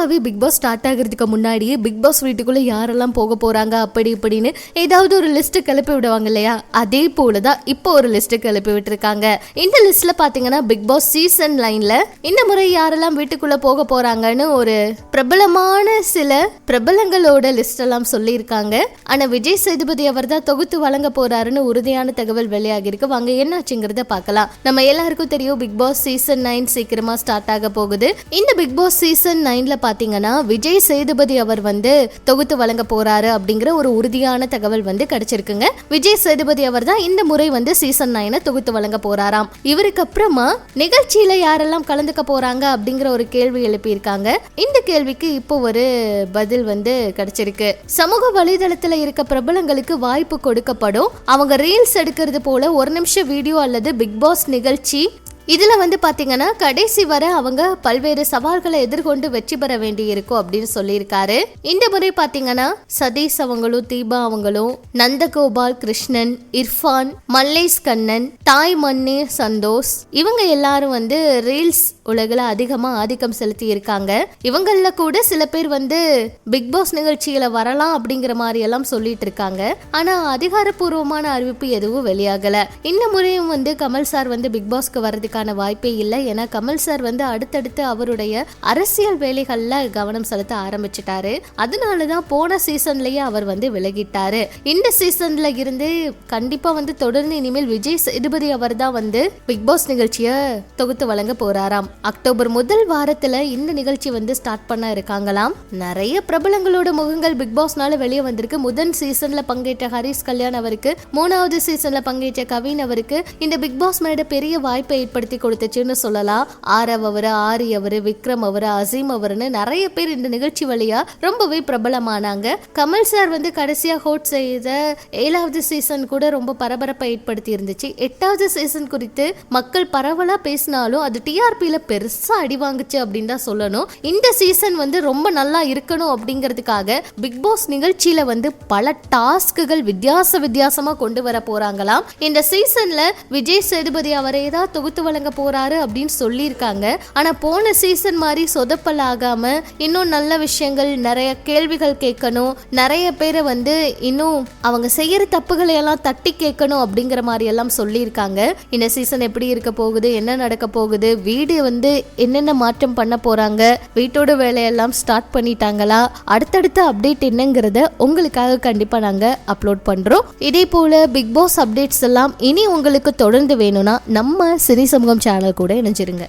பொதுவாகவே big pass start ஆகிறதுக்கு முன்னாடியே பிக் பாஸ் வீட்டுக்குள்ள யாரெல்லாம் போக போறாங்க அப்படி இப்படின்னு ஏதாவது ஒரு லிஸ்ட் கிளப்பி விடுவாங்க இல்லையா, அதே போலதான் இப்போ ஒரு லிஸ்ட் கிளப்பி விட்டுருக்காங்க. இந்த லிஸ்ட்ல பாத்தீங்கன்னா பிக் பாஸ் சீசன் 9ல இந்த முறை யாரெல்லாம் வீட்டுக்குள்ள போக போறாங்கன்னு ஒரு பிரபலமான சில பிரபலங்களோட லிஸ்ட் எல்லாம் சொல்லியிருக்காங்க. ஆனா விஜய் சேதுபதி அவர் தான் தொகுத்து வழங்க போறாருன்னு உறுதியான தகவல் வெளியாகி இருக்கு. வாங்க என்னாச்சுங்கிறத பார்க்கலாம். நம்ம எல்லாருக்கும் தெரியும் பிக் பாஸ் சீசன் 9 சீக்கிரமா ஸ்டார்ட் ஆக போகுது. இந்த பிக் பாஸ் சீசன் 9ல பாத்தீங்கன்னா விஜய் சேதுபதி அவர் தொகுத்து வழங்க போறாரு அப்படிங்கிற ஒரு உறுதியான தகவல் கிடைச்சிருக்குங்க. விஜய் சேதுபதி அவர் தான் இந்த முறை சீசன் 9 தொகுத்து வழங்க போறாராம். இவருக்கு அப்புறமா நிகழ்ச்சியில யாரெல்லாம் கலந்துக்க போறாங்க அப்படிங்கிற ஒரு கேள்வி எழுப்பியிருக்காங்க. இந்த கேள்விக்கு இப்போ ஒரு பதில் கிடைச்சிருக்கு. சமூக வலைதளத்துல இருக்க பிரபலங்களுக்கு வாய்ப்பு கொடுக்கப்படும். அவங்க ரீல்ஸ் எடுக்கிறது போல ஒரு நிமிஷம் வீடியோ அல்லது பிக் பாஸ் நிகழ்ச்சி இதுல பாத்தீங்கன்னா கடைசி வரை அவங்க பல்வேறு சவால்களை எதிர்கொண்டு வெற்றி பெற வேண்டி இருக்கும் அப்படின்னு சொல்லியிருக்காரு. இந்த முறை பாத்தீங்கன்னா சதீஷ் அவங்களும் தீபா அவங்களும் நந்தகோபால் கிருஷ்ணன் இர்ஃபான் மல்லேஷ் கண்ணன் தாய் மண்ணே சந்தோஷ் இவங்க எல்லாரும் ரீல்ஸ் உலகில் அதிகமா ஆதிக்கம் செலுத்தி இருக்காங்க. இவங்கள கூட சில பேர் பிக் பாஸ் நிகழ்ச்சியில வரலாம் அப்படிங்கிற மாதிரி எல்லாம் சொல்லிட்டு இருக்காங்க. ஆனா அதிகாரப்பூர்வமான அறிவிப்பு எதுவும் வெளியாகல. இந்த முறையும் கமல் சார் பிக் பாஸ்க்கு வரதுக்கு வாய்ப்பே இல்லை. ஏன்னா கமல் சார் அடுத்தடுத்து அவருடைய அரசியல் வேலைகள்ல கவனம் செலுத்த ஆரம்பிச்சிட்டாரு. அதனாலதான் போன சீசன்லயே அவர் விலகிட்டாரு. இந்த சீசன்ல இருந்து கண்டிப்பா தொடர்ந்து இனிமேல் விஜய் சேதுபதி அவர் தான் பிக் பாஸ் நிகழ்ச்சியை தொகுத்து வழங்க போறாராம். அக்டோபர் முதல் வாரத்துல இந்த நிகழ்ச்சி ஸ்டார்ட் பண்ண இருக்காங்களாம். நிறைய பிரபலங்களோட முகங்கள் பிக் பாஸ்னால வெளியே வந்திருக்கு. முதல் சீசன்ல பங்கேற்ற ஹரிஷ் கல்யாண் அவருக்கு, 3வது சீசன்ல பங்கேற்ற கவின் அவருக்கு இந்த பிக் பாஸ் மேட பெரிய வாய்ப்பை ஏற்படுத்தி கொடுத்துச்சுன்னு சொல்லலாம். ஆரவ் அவரு, ஆரி அவரு, விக்ரம் அவரு, அசீம் அவருன்னு நிறைய பேர் இந்த நிகழ்ச்சி வழியா ரொம்பவே பிரபலமானாங்க. கமல் சார் கடைசியா ஹோட் செய்த 7வது சீசன் கூட ரொம்ப பரபரப்பை ஏற்படுத்தி இருந்துச்சு. 8வது சீசன் குறித்து மக்கள் பரவலா பேசினாலும் அது டிஆர்பியில பெருசா அடி வாங்குச்சு அப்படின்னு தான் சொல்லணும். இந்த சீசன் ரொம்ப நல்லா இருக்கணும் அப்படிங்கிறதுக்காக பிக் பாஸ் நிகழ்ச்சியில பல டாஸ்க்குகள் வித்தியாசமா கொண்டு வர போறாங்களாம். இந்த சீசன்ல விஜய் சேதுபதி அவரே தான் தொகுத்து வழங்க போறாரு அப்படின்னு சொல்லியிருக்காங்க. ஆனா போன சீசன் மாதிரி சொதப்பல் ஆகாம இன்னும் நல்ல விஷயங்கள், நிறைய கேள்விகள் கேட்கணும், நிறைய பேரை இன்னும் அவங்க செய்யற தப்புகளை எல்லாம் தட்டி கேட்கணும் அப்படிங்கிற மாதிரி எல்லாம் சொல்லியிருக்காங்க. இந்த சீசன் எப்படி இருக்க போகுது, என்ன நடக்க போகுது, வீடு என்னென்ன மாற்றம் பண்ண போறாங்க, வீட்டோட வேலையெல்லாம் ஸ்டார்ட் பண்ணிட்டாங்களா, அடுத்தடுத்த அப்டேட் என்னங்கிறத உங்களுக்காக கண்டிப்பா நாங்க அப்லோட் பண்றோம். இதே போல பிக் பாஸ் அப்டேட்ஸ் எல்லாம் இனி உங்களுக்கு தொடர்ந்து வேணும்னா நம்ம சிறி சமூகம் சேனல் கூட இணைஞ்சிருங்க.